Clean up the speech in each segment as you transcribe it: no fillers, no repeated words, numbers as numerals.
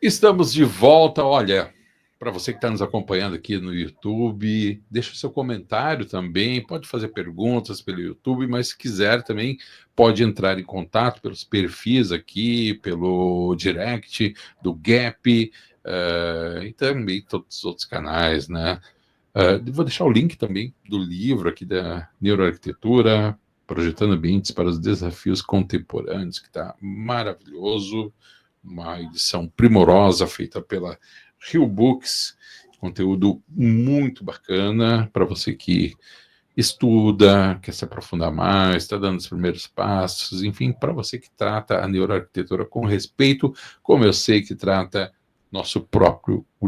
Estamos de volta. Olha, para você que está nos acompanhando aqui no YouTube, deixa o seu comentário também. Pode fazer perguntas pelo YouTube, mas se quiser também pode entrar em contato pelos perfis aqui, pelo direct do Gap, e também todos os outros canais, né? Vou deixar o link também do livro aqui da Neuroarquitetura, Projetando Ambientes para os Desafios Contemporâneos, que está maravilhoso, uma edição primorosa feita pela Rio Books, conteúdo muito bacana para você que estuda, quer se aprofundar mais, está dando os primeiros passos, enfim, para você que trata a neuroarquitetura com respeito, como eu sei que trata o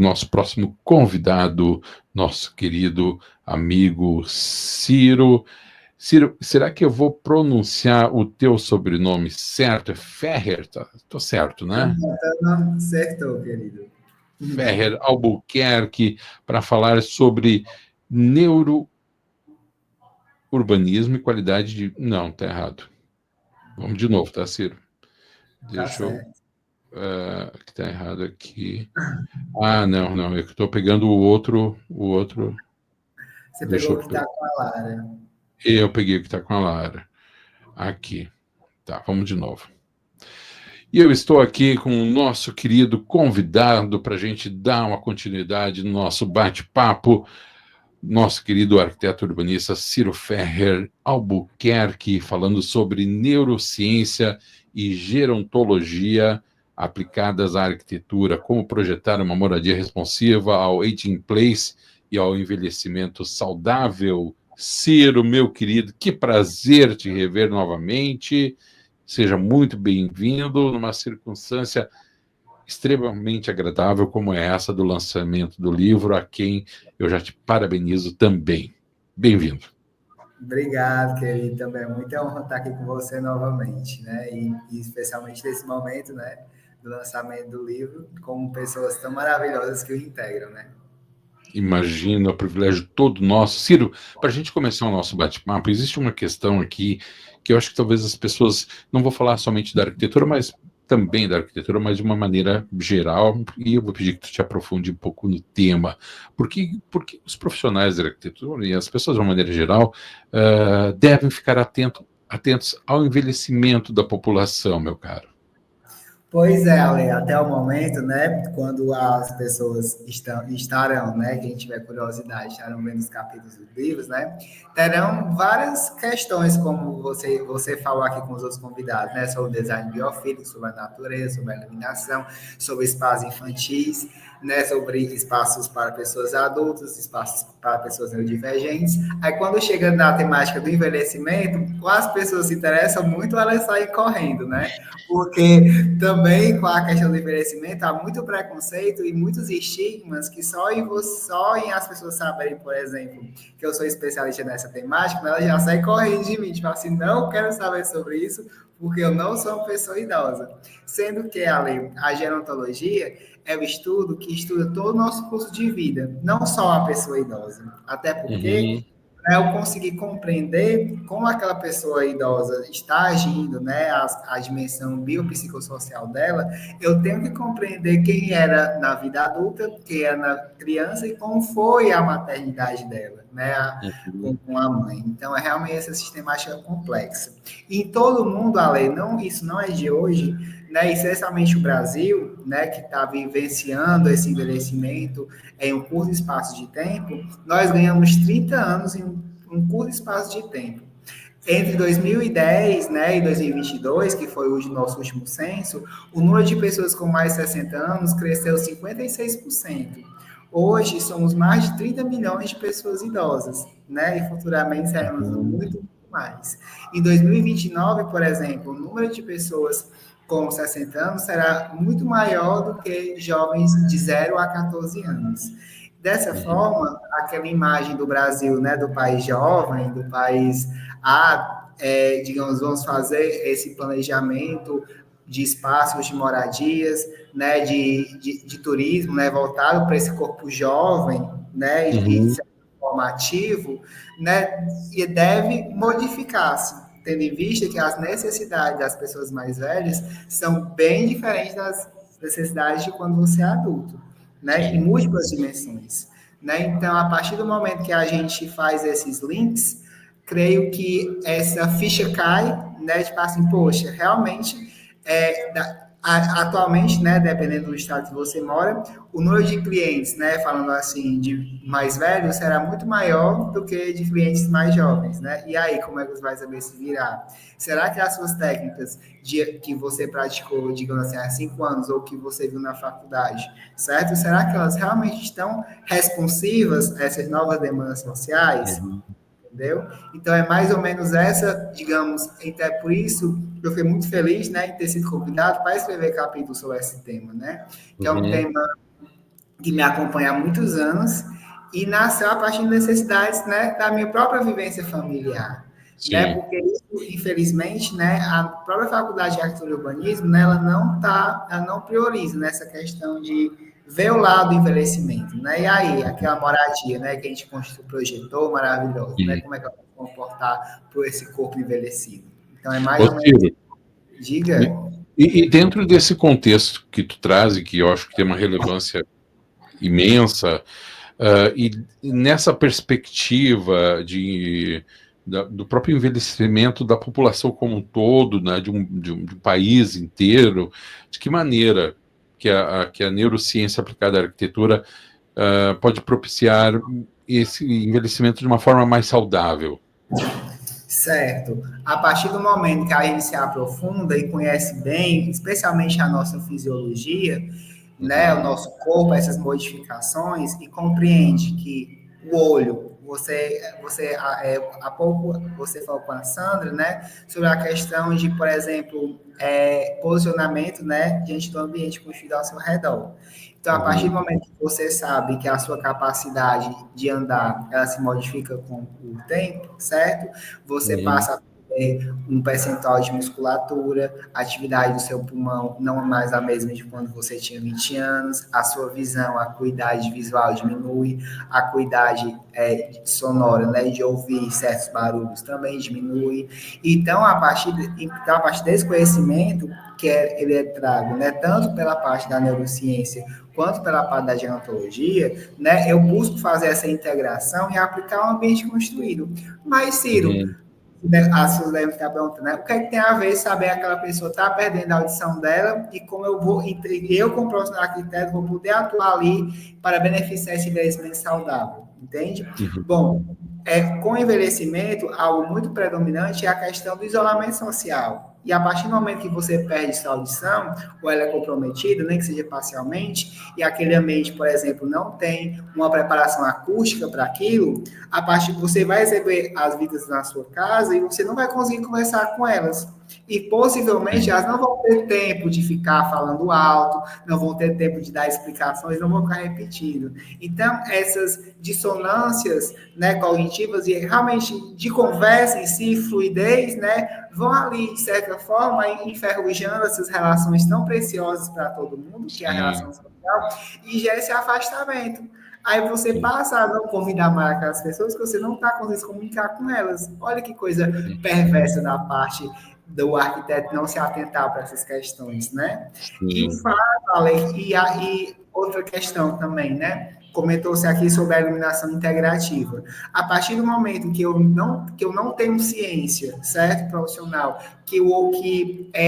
nosso próximo convidado, nosso querido amigo Ciro. Ciro, será que eu vou pronunciar o teu sobrenome certo? É Ferrer? Tô certo, né? Não acertou, querido. Ferrer Albuquerque, para falar sobre neurourbanismo e qualidade de. Não, tá errado. Vamos de novo, tá, Ciro? Tá Deixa eu. certo. Que tá errado aqui. Ah, não, não. Eu estou pegando o outro. O outro. Você Deixa pegou o eu. que tá com a Lara. Eu peguei o que está com a Lara. Aqui. Tá, vamos de novo. E eu estou aqui com o nosso querido convidado para a gente dar uma continuidade no nosso bate-papo, nosso querido arquiteto urbanista Ciro Ferrer Albuquerque, falando sobre neurociência e gerontologia aplicadas à arquitetura, como projetar uma moradia responsiva ao aging in place e ao envelhecimento saudável. Ciro, meu querido, que prazer te rever novamente. Seja muito bem-vindo numa circunstância extremamente agradável como é essa do lançamento do livro, a quem eu já te parabenizo também. Bem-vindo. Obrigado, querido. Também é muita honra estar aqui com você novamente, né? E especialmente nesse momento, né? Do lançamento do livro, com pessoas tão maravilhosas que o integram, né? Imagina, o privilégio todo nosso. Ciro, para a gente começar o nosso bate-papo, existe uma questão aqui que eu acho que talvez as pessoas, não vou falar somente da arquitetura, mas também da arquitetura, mas de uma maneira geral, e eu vou pedir que tu te aprofunde um pouco no tema. Porque os profissionais da arquitetura e as pessoas de uma maneira geral devem ficar atentos ao envelhecimento da população, meu caro. Pois é, Ale, até o momento, né, quando as pessoas estarão, né, quem tiver curiosidade, estarão vendo os capítulos dos livros, né, terão várias questões, como você falou aqui com os outros convidados, né, sobre o design biofísico, sobre a natureza, sobre a iluminação, sobre espaços infantis, né, sobre espaços para pessoas adultas, espaços para pessoas neurodivergentes. Aí, quando chega na temática do envelhecimento, as pessoas se interessam muito, elas saem correndo, né, porque também com a questão do envelhecimento há muito preconceito e muitos estigmas que só em as pessoas saberem, por exemplo, que eu sou especialista nessa temática, elas já saem correndo de mim, tipo assim, não quero saber sobre isso, porque eu não sou uma pessoa idosa. Sendo que a gerontologia é o estudo que estuda todo o nosso curso de vida, não só a pessoa idosa. Até porque Uhum, para eu conseguir compreender como aquela pessoa idosa está agindo, né, a dimensão biopsicossocial dela, eu tenho que compreender quem era na vida adulta, quem era na criança e como foi a maternidade dela, né, uhum, com a mãe. Então, é realmente essa sistemática complexa. E em todo mundo, Ale, não, isso não é de hoje, né, especialmente o Brasil, né, que está vivenciando esse envelhecimento em um curto espaço de tempo, nós ganhamos 30 anos em um curto espaço de tempo. Entre 2010, né, e 2022, que foi o nosso último censo, o número de pessoas com mais de 60 anos cresceu 56%. Hoje somos mais de 30 milhões de pessoas idosas, né, e futuramente seremos uhum. muito mais. Em 2029, por exemplo, o número de pessoas com 60 anos será muito maior do que jovens de 0 a 14 anos. Dessa Uhum. forma, aquela imagem do Brasil, né, do país jovem, do país, digamos, vamos fazer esse planejamento de espaços de moradias, né, de turismo, né, voltado para esse corpo jovem, né, e Uhum. formativo, né, e deve modificar-se, tendo em vista que as necessidades das pessoas mais velhas são bem diferentes necessidades de quando você é adulto, né? Em múltiplas dimensões, né? Então, a partir do momento que a gente faz esses links, creio que essa ficha cai, né? Tipo assim, poxa, realmente, atualmente, né, dependendo do estado que você mora, o número de clientes, né, falando assim, de mais velhos, será muito maior do que de clientes mais jovens, né? E aí, como é que você vai saber se virar? Será que as suas técnicas que você praticou, digamos assim, há 5 anos, ou que você viu na faculdade, certo? Será que elas realmente estão responsivas a essas novas demandas sociais? Uhum. Entendeu? Então é mais ou menos essa, digamos, então é por isso que eu fiquei muito feliz, né, em ter sido convidado para escrever capítulo sobre esse tema, né? Que é um Uhum. tema que me acompanha há muitos anos e nasceu a partir de necessidades, né, da minha própria vivência familiar, né? Sim. Porque isso, infelizmente, né, a própria Faculdade de Arquitetura e Urbanismo, né, ela não prioriza nessa questão de ver o lado do envelhecimento, né? E aí, aquela moradia, né, que a gente projetou maravilhoso, né? Uhum. Como é que ela vai se comportar por esse corpo envelhecido? Então é mais Ô, ou menos, Ciro, diga. e dentro desse contexto que tu traz, e que eu acho que tem uma relevância imensa, e nessa perspectiva do próprio envelhecimento da população como um todo, né, de um país inteiro, de que maneira que a neurociência aplicada à arquitetura pode propiciar esse envelhecimento de uma forma mais saudável? Certo. A partir do momento que a gente se aprofunda e conhece bem, especialmente a nossa fisiologia, né, o Uhum. nosso corpo, essas modificações, e compreende que o olho, há pouco você falou com a Sandra, né, sobre a questão de, por exemplo, posicionamento, né, diante do ambiente construído ao seu redor. Então, a partir do Uhum. momento que você sabe que a sua capacidade de andar, ela se modifica com o tempo, certo? Você Uhum. passa a ter um percentual de musculatura, a atividade do seu pulmão não é mais a mesma de quando você tinha 20 anos, a sua visão, a acuidade visual diminui, a acuidade sonora, né, de ouvir certos barulhos também diminui. Então, a partir desse conhecimento, ele é trago, né, tanto pela parte da neurociência quanto pela parte da gerontologia, né, eu busco fazer essa integração e aplicar o ambiente construído. Mas, Ciro, Uhum. as pessoas devem estar perguntando, né? O que é que tem a ver saber aquela pessoa está perdendo a audição dela e como eu como profissional arquiteto, vou poder atuar ali para beneficiar esse envelhecimento saudável, entende? Uhum. Bom, com o envelhecimento, algo muito predominante é a questão do isolamento social. E a partir do momento que você perde sua audição, ou ela é comprometida, nem que seja parcialmente, e aquele ambiente, por exemplo, não tem uma preparação acústica para aquilo, a partir que você vai receber as visitas na sua casa e você não vai conseguir conversar com elas. E possivelmente Sim. elas não vão ter tempo de ficar falando alto, não vão ter tempo de dar explicações, não vão ficar repetindo. Então, essas dissonâncias, né, cognitivas e realmente de conversa em si, fluidez, né, vão ali, de certa forma, enferrujando essas relações tão preciosas para todo mundo, que é a relação Sim. social, e gera esse afastamento. Aí você Sim. passa a não convidar mais aquelas pessoas que você não está conseguindo se comunicar com elas. Olha que coisa Sim. perversa da parte do arquiteto não se atentar para essas questões, né? E Sim. fato, Ale, e outra questão também, né? Comentou-se aqui sobre a iluminação integrativa. A partir do momento que eu não tenho ciência, certo, profissional, que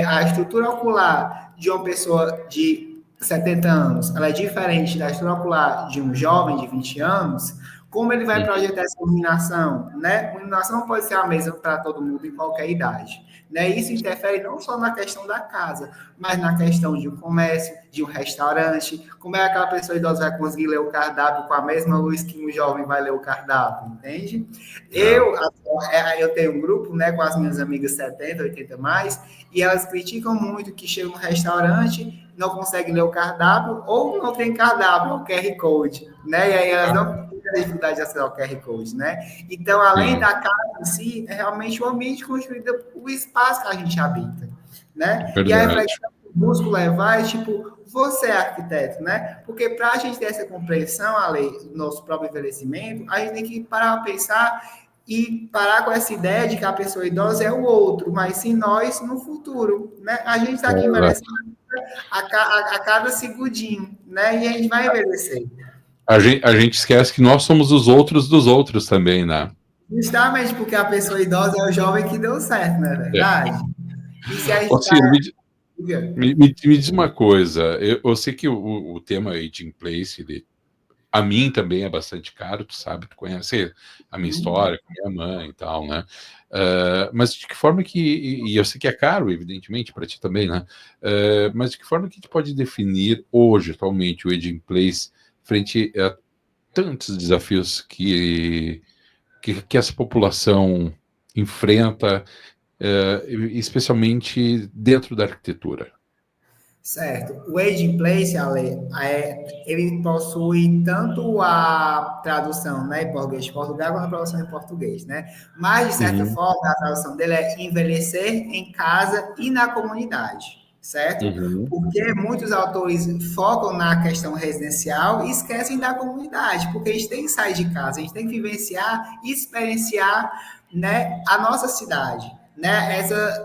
a estrutura ocular de uma pessoa de 70 anos, ela é diferente da estrutura ocular de um jovem de 20 anos, como ele vai Uhum. projetar essa iluminação, né? A iluminação não pode ser a mesma para todo mundo em qualquer idade, né? Isso interfere não só na questão da casa, mas na questão de um comércio, de um restaurante. Como é que aquela pessoa idosa vai conseguir ler o cardápio com a mesma luz que um jovem vai ler o cardápio, entende? É. Eu tenho um grupo, né, com as minhas amigas 70, 80 mais, e elas criticam muito que chegam no restaurante, não conseguem ler o cardápio, ou não tem cardápio, o QR Code, né? E aí elas não têm dificuldade de acessar o QR Code, né? Então, além Sim. da casa em si, é realmente o ambiente construído, o espaço que a gente habita, né? E a Verdade. reflexão que eu busco levar é, tipo, você é arquiteto, né? Porque para a gente ter essa compreensão, a lei do nosso próprio envelhecimento, a gente tem que parar para pensar e parar com essa ideia de que a pessoa idosa é o outro, mas sim nós no futuro, né? A gente está aqui Exato. envelhecendo a cada segundinho, né? E a gente vai envelhecer. A gente esquece que nós somos os outros dos outros também, né? Justamente porque a pessoa idosa é o jovem que deu certo, não é É. verdade? E se a Ô, gente tá... Ciro, me diz uma coisa. Eu sei que o tema Aging Place, a mim também é bastante caro, tu sabe, tu conhece a minha história com minha mãe e tal, né? Mas de que forma que, e eu sei que é caro, evidentemente, para ti também, né? Mas de que forma que a gente pode definir hoje, atualmente, o Aging Place frente a tantos desafios que essa população enfrenta, especialmente dentro da arquitetura? Certo. O Aging Place, Ale, ele possui tanto a tradução, né, em português de Portugal quanto a tradução em português, né? Mas, de certa Uhum, forma, a tradução dele é envelhecer em casa e na comunidade, certo? uhum, Porque muitos autores focam na questão residencial e esquecem da comunidade, porque a gente tem que sair de casa, a gente tem que vivenciar e experienciar, né, a nossa cidade, né?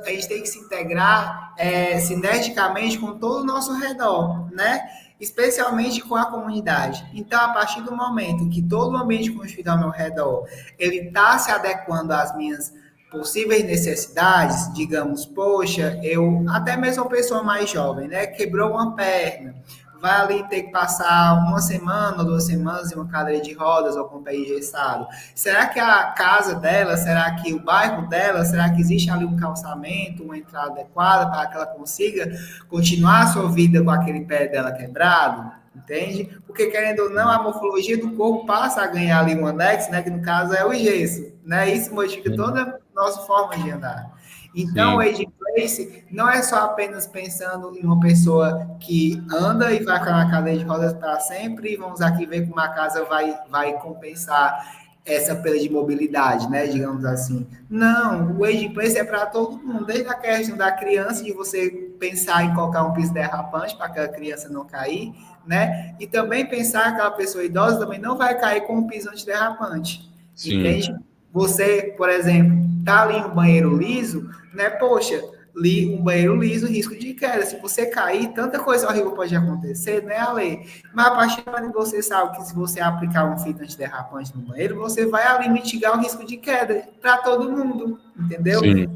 A gente tem que se integrar sinergicamente com todo o nosso redor, né? Especialmente com a comunidade. Então, a partir do momento que todo o ambiente construído ao meu redor ele está se adequando às minhas possíveis necessidades, digamos, poxa, eu até mesmo uma pessoa mais jovem, né, quebrou uma perna, vai ali ter que passar uma semana ou 2 semanas em uma cadeira de rodas ou com o pé engessado. Será que a casa dela, será que o bairro dela, será que existe ali um calçamento, uma entrada adequada para que ela consiga continuar a sua vida com aquele pé dela quebrado? Entende? Porque, querendo ou não, a morfologia do corpo passa a ganhar ali um anexo, né, que no caso é o gesso, né? Isso modifica toda a nossa forma de andar. Então, o sim. Age Place não é só apenas pensando em uma pessoa que anda e vai ficar na cadeira de rodas para sempre, e vamos aqui ver como a casa vai compensar essa perda de mobilidade, né? Digamos assim. Não, o Age Place é para todo mundo, desde a questão da criança, de você pensar em colocar um piso derrapante para aquela criança não cair, né? E também pensar que aquela pessoa idosa também não vai cair com um piso antiderrapante, Sim. entende? Você, por exemplo, tá ali um banheiro liso, né? Poxa, um banheiro liso, risco de queda. Se você cair, tanta coisa horrível pode acontecer, né, Ale? Mas a partir do momento que você sabe que se você aplicar um filtro antiderrapante no banheiro, você vai ali mitigar o risco de queda para todo mundo, entendeu? Sim, sim.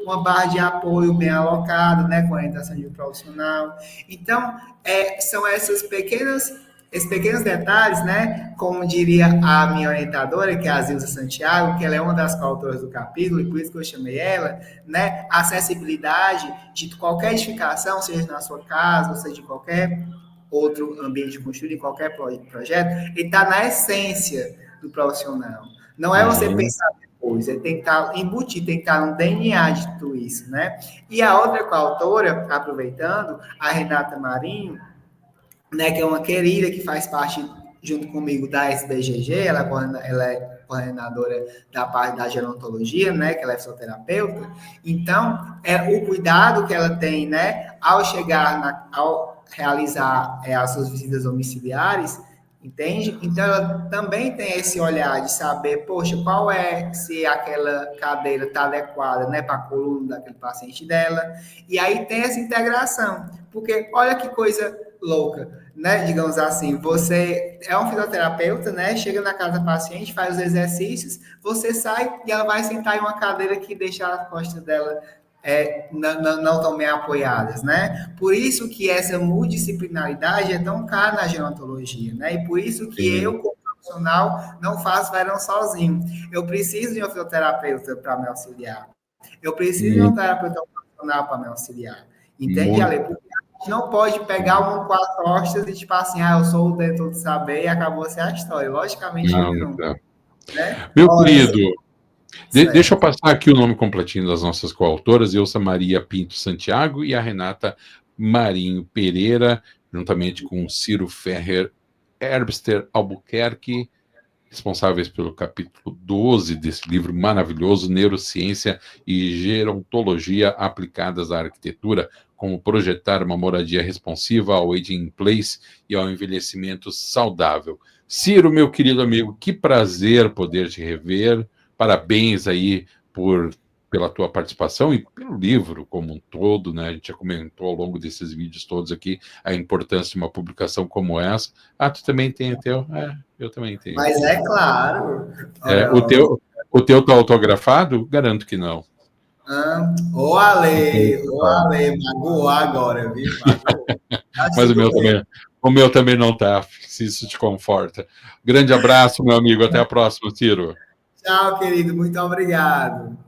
Uma barra de apoio bem alocada, né, com orientação de um profissional. Então, são esses pequenos detalhes, né? Como diria a minha orientadora, que é a Zilza Santiago, que ela é uma das coautoras do capítulo, e por isso que eu chamei ela, né? A acessibilidade de qualquer edificação, seja na sua casa, ou seja de qualquer outro ambiente construído, em qualquer projeto, ele está na essência do profissional. Não é você Uhum. pensar depois, ele tem que estar embutido, tem que estar no DNA de tudo isso, né? E a outra coautora, aproveitando, a Renata Marinho, né, que é uma querida que faz parte, junto comigo, da SBGG, ela é coordenadora da parte da gerontologia, né, que ela é fisioterapeuta. Então, o cuidado que ela tem, né, ao chegar, ao realizar as suas visitas domiciliares, entende? Então, ela também tem esse olhar de saber, poxa, se aquela cadeira está adequada, né, para a coluna daquele paciente dela. E aí tem essa integração, porque olha que coisa louca, né? Digamos assim, você é um fisioterapeuta, né? Chega na casa do paciente, faz os exercícios, você sai e ela vai sentar em uma cadeira que deixa as costas dela não tão bem apoiadas, né? Por isso que essa multidisciplinaridade é tão cara na gerontologia, né? E por isso que Sim. eu, como profissional, não faço verão sozinho. Eu preciso de um fisioterapeuta para me auxiliar. Eu preciso de um terapeuta profissional para me auxiliar. Entende, Muito, Ale? Porque a gente não pode pegar um com as costas e tipo assim, eu sou o dentro de saber e acabou-se a história. Logicamente não, não, não. né? Meu Olha, querido, deixa eu certo. passar aqui o nome completinho das nossas coautoras, Elsa Maria Pinto Santiago e a Renata Marinho Pereira, juntamente com Ciro Ferrer Herbster Albuquerque, responsáveis pelo capítulo 12 desse livro maravilhoso, Neurociência e Gerontologia Aplicadas à Arquitetura, como projetar uma moradia responsiva ao aging in place e ao envelhecimento saudável. Ciro, meu querido amigo, que prazer poder te rever. Parabéns aí por pela tua participação e pelo livro como um todo, né? A gente já comentou ao longo desses vídeos todos aqui a importância de uma publicação como essa. Ah, tu também tem o teu? Eu também tenho Mas aqui. é claro. O teu tá autografado? Garanto que não. Ô Ale, magoou agora, viu? Magoou. Mas Tudo bem. o meu também não tá, se isso te conforta. Grande abraço, meu amigo. Até a próxima, Ciro. Tchau, querido. Muito obrigado.